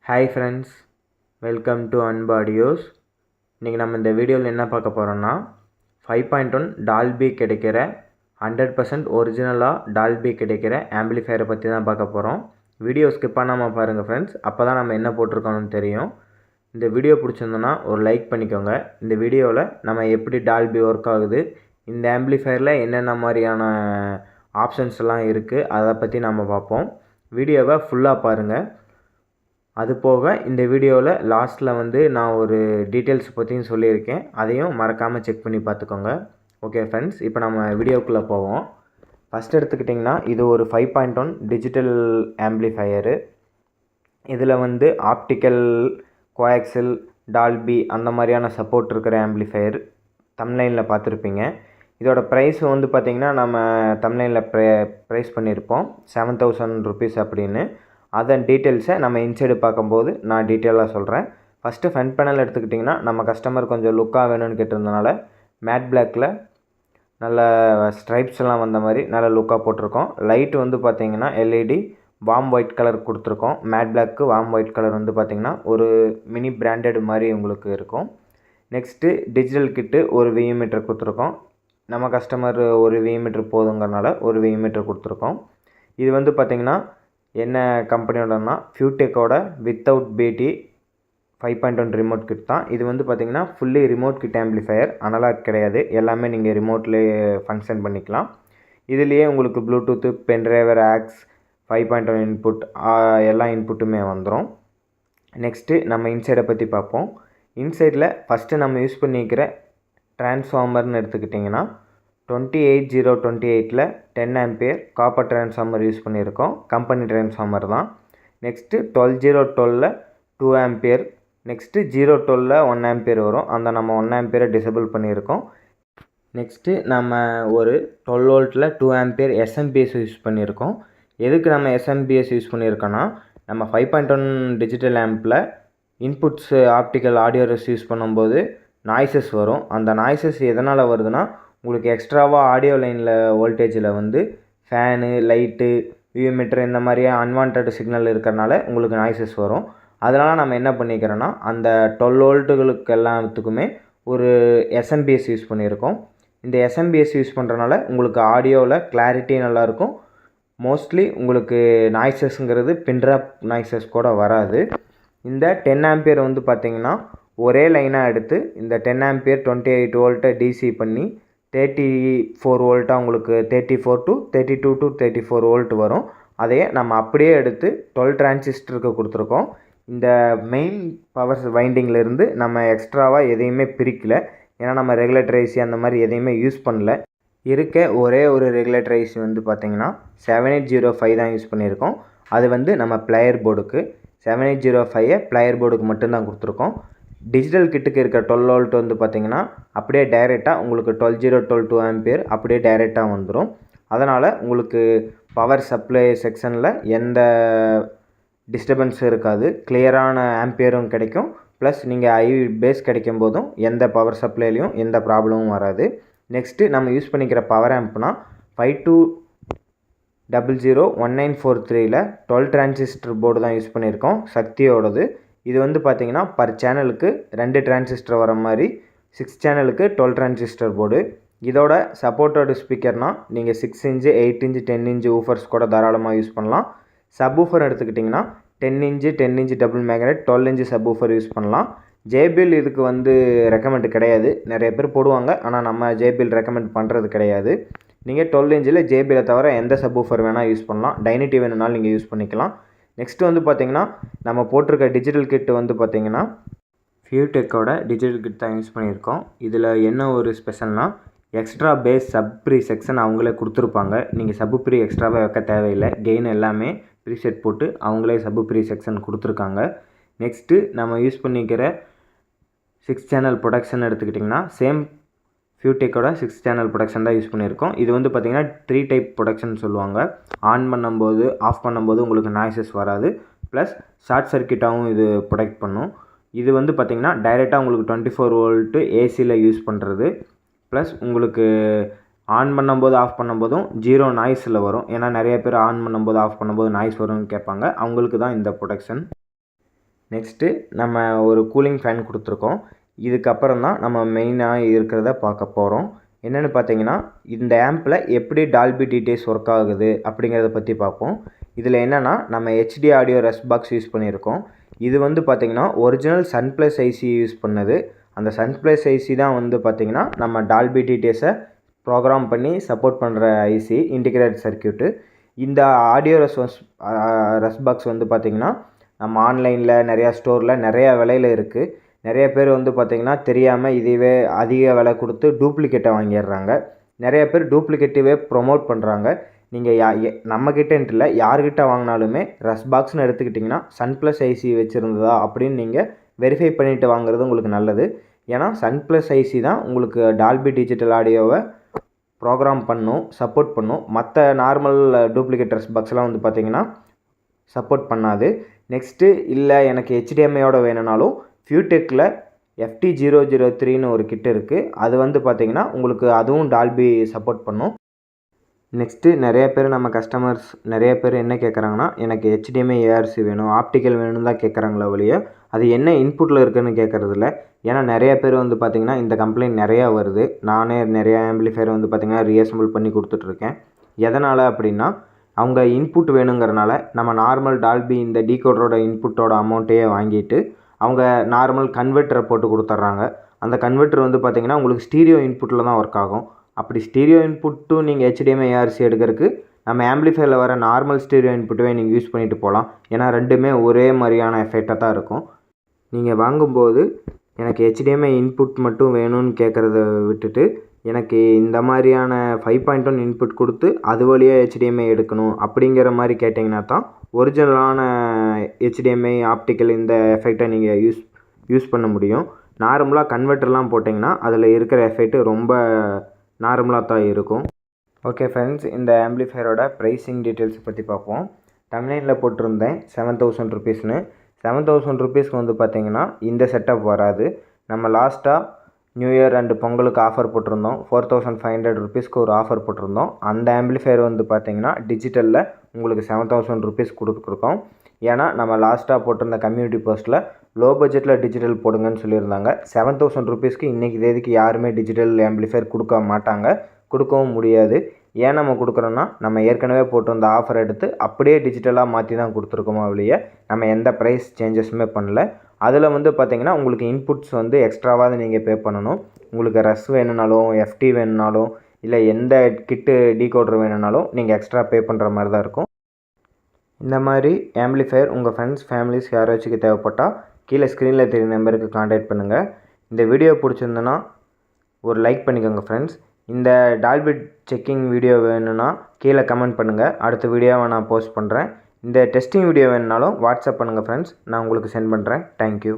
Hi friends, welcome to அன்பு audios. இன்றைக்கி நம்ம இந்த வீடியோவில் என்ன பார்க்க போகிறோன்னா 5.1 டால்பி கிடைக்கிற 100% ஒரிஜினலாக டால்பி கிடைக்கிற ஆம்பிளிஃபையரை பற்றி தான் பார்க்க போகிறோம். வீடியோ ஸ்கிப் பண்ணாமல் பாருங்கள் ஃப்ரெண்ட்ஸ், அப்போ தான் நம்ம என்ன போட்டிருக்கோன்னு தெரியும். இந்த வீடியோ பிடிச்சிருந்தோன்னா ஒரு லைக் பண்ணிக்கோங்க. இந்த வீடியோவில் நம்ம எப்படி டால்பி ஒர்க் ஆகுது, இந்த ஆம்பிளிஃபையரில் என்னென்ன மாதிரியான ஆப்ஷன்ஸ் எல்லாம் இருக்குது அதை பற்றி நம்ம பார்ப்போம். வீடியோவை ஃபுல்லாக பாருங்கள். அது போக இந்த வீடியோவில் லாஸ்ட்டில் நான் ஒரு டீட்டெயில்ஸ் பற்றியும் சொல்லியிருக்கேன், அதையும் மறக்காமல் செக் பண்ணி பார்த்துக்கோங்க. ஓகே ஃப்ரெண்ட்ஸ், இப்போ நம்ம வீடியோக்குள்ளே போவோம். ஃபஸ்ட் எடுத்துக்கிட்டிங்கன்னா இது ஒரு 5.1 டிஜிட்டல் ஆம்பிளிஃபையரு. இதில் ஆப்டிக்கல், கோஆக்சில், டால்பி அந்த மாதிரியான சப்போர்ட் இருக்கிற ஆம்பிளிஃபையர் தம்ப்நெயிலில் பார்த்துருப்பீங்க. இதோட ப்ரைஸ் பார்த்திங்கன்னா நம்ம தம்ப்நெயிலில் ப்ரைஸ் பண்ணியிருப்போம் 7,000 rupees அப்படின்னு. அதன் டீட்டெயில்ஸை நம்ம இன்சைடு பார்க்கும்போது நான் டீட்டெயிலாக சொல்கிறேன். ஃபஸ்ட்டு ஃப்ரண்ட் பேனல் எடுத்துக்கிட்டிங்கன்னா நம்ம கஸ்டமர் கொஞ்சம் லுக்காக வேணும்னு கேட்டிருந்தனால மேட் பிளாக்கில் நல்ல ஸ்ட்ரைப்ஸ் எல்லாம் வந்த மாதிரி நல்ல லுக்காக போட்டிருக்கோம். லைட்டு பார்த்திங்கன்னா எல்இடி வார்ம் ஒயிட் கலர் கொடுத்துருக்கோம். Matte black warm white colour பார்த்திங்கன்னா ஒரு மினி பிராண்டட் மாதிரி உங்களுக்கு இருக்கும். நெக்ஸ்ட்டு டிஜிட்டல் கிட்டு ஒரு VE மீட்டர் கொடுத்துருக்கோம். நம்ம கஸ்டமர் ஒரு VE மீட்டர் போதுங்கிறனால ஒரு VE மீட்டர் கொடுத்துருக்கோம். இது பார்த்திங்கன்னா என்ன கம்பெனியோடனா ஃபியூடெக்கோட வித்தவுட் பிடி 5.1 ரிமோட் கிட் தான். இது பார்த்திங்கன்னா fully remote kit amplifier, analog கிடையாது. எல்லாமே நீங்கள் ரிமோட்லேயே ஃபங்க்ஷன் பண்ணிக்கலாம். இதுலேயே உங்களுக்கு ப்ளூடூத்து, பென்ட்ரைவர், ஆக்ஸ், 5.1 இன்புட் எல்லா இன்புட்டுமே வந்துடும். நெக்ஸ்ட்டு நம்ம இன்சைடை பற்றி பார்ப்போம். இன்சைடில் ஃபஸ்ட்டு நம்ம யூஸ் பண்ணிக்கிற டிரான்ஸ்ஃபார்மர்னு எடுத்துக்கிட்டிங்கன்னா 28028 10 ஆம்பியர் காப்பர் டிரான்ஸ்ஃபார்மர் யூஸ் பண்ணியிருக்கோம். கம்பெனி டிரான்ஸ்ஃபார்மர் தான். Next 12012 2 ampere. நெக்ஸ்ட்டு 012 1 ஆம்பியர் வரும். அந்த நம்ம 1 ஆம்பியரை டிசபிள் பண்ணியிருக்கோம். நெக்ஸ்ட்டு நம்ம ஒரு 12 வோல்ட்டில் 2 ஆம்பியர் SMPS யூஸ் பண்ணியிருக்கோம். எதுக்கு நம்ம SMPS யூஸ் பண்ணியிருக்கோன்னா, நம்ம 5.1 டிஜிட்டல் ஆம்பில் இன்புட்ஸு ஆப்டிக்கல் ஆடியோஸ் யூஸ் பண்ணும்போது நாய்ஸஸ் வரும். அந்த நாய்ஸஸ் எதனால் வருதுன்னா, உங்களுக்கு எக்ஸ்ட்ராவாக ஆடியோ லைனில் வோல்டேஜில் ஃபேனு, லைட்டு, VE மீட்டர் இந்த மாதிரி அன்வான்ட் சிக்னல் இருக்கிறனால உங்களுக்கு நாய்ஸஸ் வரும். அதனால் நம்ம என்ன பண்ணிக்கிறோன்னா, அந்த 12 வோல்ட்டுகளுக்கு எல்லாத்துக்குமே ஒரு SMPS யூஸ் பண்ணியிருக்கோம். இந்த SMPS யூஸ் பண்ணுறனால உங்களுக்கு ஆடியோவில் கிளாரிட்டி நல்லாயிருக்கும். மோஸ்ட்லி உங்களுக்கு நாய்ஸஸ்ங்கிறது பின்ட்ராப் நாய்ஸஸ் கூட வராது. இந்த 10 ஆம்பியர் பார்த்திங்கன்னா ஒரே லைனாக எடுத்து இந்த 10 ஆம்பியர் 28 வோல்ட்டை DC பண்ணி 34 வோல்ட்டாக உங்களுக்கு 34 to 32 to 34 வோல்ட் வரும். அதையே நம்ம அப்படியே எடுத்து 12 டிரான்சிஸ்டருக்கு கொடுத்துருக்கோம். இந்த மெயின் பவர் வைண்டிங்கிலேருந்து நம்ம எக்ஸ்ட்ராவாக எதையுமே பிரிக்கலை. ஏன்னா நம்ம ரெகுலேட்டர் ஐசி அந்த மாதிரி எதையுமே யூஸ் பண்ணல. இருக்க ஒரே ஒரு ரெகுலேட்டர் ஐசி பார்த்திங்கன்னா 7805 தான் யூஸ் பண்ணியிருக்கோம். அது நம்ம பிளேயர் போர்டுக்கு 7805 பிளேயர் போர்டுக்கு மட்டும்தான் கொடுத்துருக்கோம். டிஜிட்டல் கிட்டுக்கு இருக்க 12 வோல்ட் பார்த்திங்கன்னா அப்படியே டைரெக்டாக உங்களுக்கு 12012 2 ஆம்பியர் அப்படியே டைரெக்டாக வந்துடும். அதனால் உங்களுக்கு பவர் சப்ளை செக்ஷனில் எந்த டிஸ்டர்பன்ஸும் இருக்காது. கிளியரான ஆம்பியரும் கிடைக்கும். ப்ளஸ் நீங்கள் பேஸ் கிடைக்கும் போதும் எந்த பவர் சப்ளைலையும் எந்த ப்ராப்ளமும் வராது. நெக்ஸ்ட்டு நம்ம யூஸ் பண்ணிக்கிற பவர் ஆம்ப்னா 52001943 12 டிரான்சிஸ்டர் போர்டு தான் யூஸ் பண்ணியிருக்கோம், சக்தியோடது. இது பார்த்திங்கன்னா பர் சேனலுக்கு 2 டிரான்சிஸ்டர் வர மாதிரி 6 சேனலுக்கு 12 டிரான்சிஸ்டர் போர்டு. இதோட சப்போர்ட்டட் ஸ்பீக்கர்னால் நீங்கள் 6 இன்ச்சு, 8 இன்ச்சு, 10 இன்ச்சு ஊஃபர்ஸ் கூட தாராளமாக யூஸ் பண்ணலாம். சப் ஊஃபர் எடுத்துக்கிட்டிங்கன்னா 10 inch, 10 inch double magnet, 12 inch subwoofer use பண்ணலாம். JBL இதுக்கு ரெக்கமெண்ட் கிடையாது. நிறைய பேர் போடுவாங்க, ஆனால் நம்ம JBL ரெக்கமெண்ட் பண்ணுறது கிடையாது. நீங்கள் 12 இன்ச்சில் JBL தவிர எந்த சப் ஊஃபர் வேணால் யூஸ் பண்ணலாம். டைனிட்டி வேணுனாலும் நீங்கள் யூஸ் பண்ணிக்கலாம். நெக்ஸ்ட்டு பார்த்திங்கன்னா நம்ம போட்டிருக்க டிஜிட்டல் கிட்டு பார்த்திங்கன்னா ஃபியூடெக்கோட டிஜிட்டல் கிட் தான் யூஸ் பண்ணியிருக்கோம். இதில் என்ன ஒரு ஸ்பெஷல்னால், extra bass sub pre section அவங்களே கொடுத்துருப்பாங்க. நீங்கள் சப்பு ப்ரீ எக்ஸ்ட்ராவாக வைக்க தேவையில்லை. கெயின் எல்லாமே ப்ரீசெட் போட்டு அவங்களே சப்பு ப்ரீ செக்ஷன் கொடுத்துருக்காங்க. நெக்ஸ்ட்டு நம்ம யூஸ் பண்ணிக்கிற 6 சேனல் ப்ரொடக்ஷன் எடுத்துக்கிட்டிங்கன்னா சேம் ஃபியூடெக்கோட 6 சேனல் ப்ரொடக்ஷன் தான் யூஸ் பண்ணியிருக்கோம். இது பார்த்திங்கன்னா 3 டைப் ப்ரொடக்ஷன் சொல்லுவாங்க. ஆன் பண்ணும்போது, ஆஃப் பண்ணும்போது உங்களுக்கு நாய்ஸஸ் வராது. ப்ளஸ் ஷார்ட் சர்க்கியூட்டாகவும் இது ப்ரொடெக்ட் பண்ணும். இது பார்த்திங்கன்னா டைரெக்டாக உங்களுக்கு 24 வோல்ட்டு ஏசியில் யூஸ் பண்ணுறது. ப்ளஸ் உங்களுக்கு ஆன் பண்ணும்போது, ஆஃப் பண்ணும்போதும் 0 நாய்ஸில் வரும். ஏன்னா நிறைய பேர் ஆன் பண்ணும்போது, ஆஃப் பண்ணும்போது நாய்ஸ் வரும்னு கேட்பாங்க. அவங்களுக்கு தான் இந்த ப்ரொடக்ஷன். நெக்ஸ்ட்டு நம்ம ஒரு கூலிங் ஃபேன் கொடுத்துருக்கோம். இதுக்கப்புறம் தான் நம்ம மெயினாக இருக்கிறத பார்க்க போகிறோம். என்னென்னு பார்த்தீங்கன்னா, இந்த ஆம்பில் எப்படி டால்பி டிடிஎஸ் ஒர்க் ஆகுது அப்படிங்கிறத பற்றி பார்ப்போம். இதில் என்னென்னா, நம்ம HD audio rest box use பண்ணியிருக்கோம். இது வந்து பார்த்திங்கன்னா ஒரிஜினல் சன்ப்ளஸ் ஐசி யூஸ் பண்ணது. அந்த சன்ப்ளஸ் ஐசி தான் வந்து பார்த்திங்கன்னா நம்ம டால்பி டிடிஎஸை ப்ரோக்ராம் பண்ணி சப்போர்ட் பண்ணுற ஐசி இன்டிகிரேட்டட் சர்க்யூட்டு. இந்த ஆடியோ ரெஸ்ட் பாக்ஸ் வந்து பார்த்திங்கன்னா நம்ம ஆன்லைனில் நிறையா ஸ்டோரில் நிறையா விலையில் இருக்குது. நிறைய பேர் வந்து பார்த்திங்கன்னா தெரியாமல் இதுவே அதிக விலை கொடுத்து டூப்ளிகேட்டை வாங்கிடுறாங்க. நிறைய பேர் டூப்ளிகேட்டிவே ப்ரொமோட் பண்ணுறாங்க. நீங்கள் நம்மக்கிட்டேன்ட்டு இல்லை, யார்கிட்ட வாங்கினாலுமே ரெஸ்ட் பாக்ஸ்னு எடுத்துக்கிட்டிங்கன்னா சன்ப்ளஸ் ஐசி வச்சுருந்ததா அப்படின்னு நீங்கள் வெரிஃபை பண்ணிவிட்டு வாங்குறது உங்களுக்கு நல்லது. ஏன்னா சன்ப்ளஸ் ஐசி தான் உங்களுக்கு டால்பி டிஜிட்டல் ஆடியோவை ப்ரோக்ராம் பண்ணும், சப்போர்ட் பண்ணும். மற்ற நார்மல் டூப்ளிகேட் ரெஸ்ட் பாக்ஸ்லாம் வந்து பார்த்திங்கன்னா சப்போர்ட் பண்ணாது. நெக்ஸ்ட்டு இல்லை எனக்கு ஹெச்டிஎம்ஐயோட வேணும்னாலும் ஃபியூடெக்கில் FT003ன்னு ஒரு கிட் இருக்குது. அது வந்து பார்த்திங்கன்னா உங்களுக்கு அதுவும் டால்பி சப்போர்ட் பண்ணும். நெக்ஸ்ட்டு நிறைய பேர் நம்ம கஸ்டமர்ஸ் நிறைய பேர் என்ன கேட்குறாங்கன்னா, எனக்கு HDMI ARC வேணும், ஆப்டிக்கல் வேணும்னு தான் கேட்குறாங்களே ஒழிய அது என்ன இன்புட்டில் இருக்குதுன்னு கேட்குறதில்ல. ஏன்னா நிறைய பேர் வந்து பார்த்திங்கன்னா இந்த கம்ப்ளைண்ட் நிறையா வருது. நானே நிறையா ஆம்பிளிஃபையர் வந்து பார்த்திங்கன்னா ரீஅசெம்பிள் பண்ணி கொடுத்துட்ருக்கேன். எதனால் அப்படின்னா, அவங்க இன்புட் வேணுங்கிறனால நம்ம நார்மல் டால்பி இந்த டீகோடரோட இன்புட்டோட அமௌண்ட்டையே வாங்கிட்டு அவங்க நார்மல் கன்வெர்ட்டரை போட்டு கொடுத்துட்றாங்க. அந்த கன்வெர்ட்டர் வந்து பார்த்திங்கன்னா உங்களுக்கு ஸ்டீரியோ இன்புட்டில் தான் ஒர்க் ஆகும். அப்படி ஸ்டீரியோ இன்புட்டும் நீங்கள் HDMI ARC எடுக்கிறதுக்கு நம்ம ஆம்பிளிஃபையரில் வர நார்மல் ஸ்டீரியோ இன்புட்டுவே நீங்கள் யூஸ் பண்ணிட்டு போகலாம். ஏன்னா ரெண்டுமே ஒரே மாதிரியான எஃபெக்டாக தான் இருக்கும். நீங்கள் வாங்கும்போது எனக்கு HDMI இன்புட் மட்டும் வேணும்னு கேட்குறத விட்டுட்டு எனக்கு இந்த மாதிரியான 5.1 இன்புட் கொடுத்து அது வழியாக HDMI எடுக்கணும் அப்படிங்கிற மாதிரி கேட்டிங்கன்னா தான் ஒரிஜினலான HDMI ஆப்டிக்கல் இந்த எஃபெக்டை நீங்கள் யூஸ் பண்ண முடியும். நார்மலாக கன்வெர்ட்டர்லாம் போட்டிங்கன்னா அதில் இருக்கிற எஃபெக்ட் ரொம்ப நார்மலாக தான் இருக்கும். ஓகே ஃப்ரெண்ட்ஸ், இந்த ஆம்பிளிஃபையரோட ப்ரைஸிங் டீட்டெயில்ஸை பற்றி பார்ப்போம். தமிழ்நாட்டில் போட்டிருந்தேன் 7000 ருபீஸ்னு. 7000 ருபீஸ்க்கு வந்து பார்த்திங்கன்னா இந்த செட்டப் வராது. நம்ம லாஸ்ட்டாக நியூ இயர் அண்டு பொங்கலுக்கு ஆஃபர் போட்டிருந்தோம். 4500 ருபீஸ்க்கு ஒரு ஆஃபர் போட்டிருந்தோம். அந்த ஆம்பிளிஃபையர் வந்து பார்த்திங்கன்னா டிஜிட்டலில் உங்களுக்கு 7000 ருபீஸ் கொடுத்துருக்கோம். ஏன்னா நம்ம லாஸ்ட்டாக போட்டிருந்த கம்யூனிட்டி போஸ்ட்டில் லோ பட்ஜெட்டில் டிஜிட்டல் போடுங்கன்னு சொல்லியிருந்தாங்க. 7000 ருபீஸ்க்கு இன்றைக்கி தேதிக்கு யாருமே டிஜிட்டல் ஆம்பிளிஃபையர் கொடுக்க மாட்டாங்க, கொடுக்கவும் முடியாது. ஏன் நம்ம கொடுக்குறோன்னா, நம்ம ஏற்கனவே போட்டிருந்த ஆஃபர் எடுத்து அப்படியே டிஜிட்டலாக மாற்றி தான் கொடுத்துருக்கோமோ வெளியே நம்ம எந்த ப்ரைஸ் சேஞ்சஸுமே பண்ணல. அதில் வந்து பார்த்திங்கன்னா உங்களுக்கு இன்புட்ஸ் வந்து எக்ஸ்ட்ராவாக நீங்கள் பே பண்ணணும். உங்களுக்கு ரஸ் வேணுனாலும் FT வேணுனாலும் இல்லை எந்த கிட்டு டீகோடர் வேணுனாலும் நீங்கள் எக்ஸ்ட்ரா பே பண்ணுற மாதிரி தான் இருக்கும். இந்த மாதிரி ஆம்பிளிஃபையர் உங்கள் ஃப்ரெண்ட்ஸ் ஃபேமிலிஸ் யாராச்சும் தேவைப்பட்டால் கீழே ஸ்க்ரீனில் தெரியும் நம்பருக்கு காண்டாக்ட் பண்ணுங்கள். இந்த வீடியோ பிடிச்சிருந்தனா ஒரு லைக் பண்ணிக்கோங்க ஃப்ரெண்ட்ஸ். இந்த டால்பி செக்கிங் வீடியோ வேணும்னா கீழே கமெண்ட் பண்ணுங்கள். அடுத்த வீடியோவை நான் போஸ்ட் பண்ணுறேன். இந்த டெஸ்டிங் வீடியோ வேணுனாலும் வாட்ஸ்அப் பண்ணுங்கள் ஃப்ரெண்ட்ஸ், நான் உங்களுக்கு சென்ட் பண்ணுறேன். தேங்க்யூ.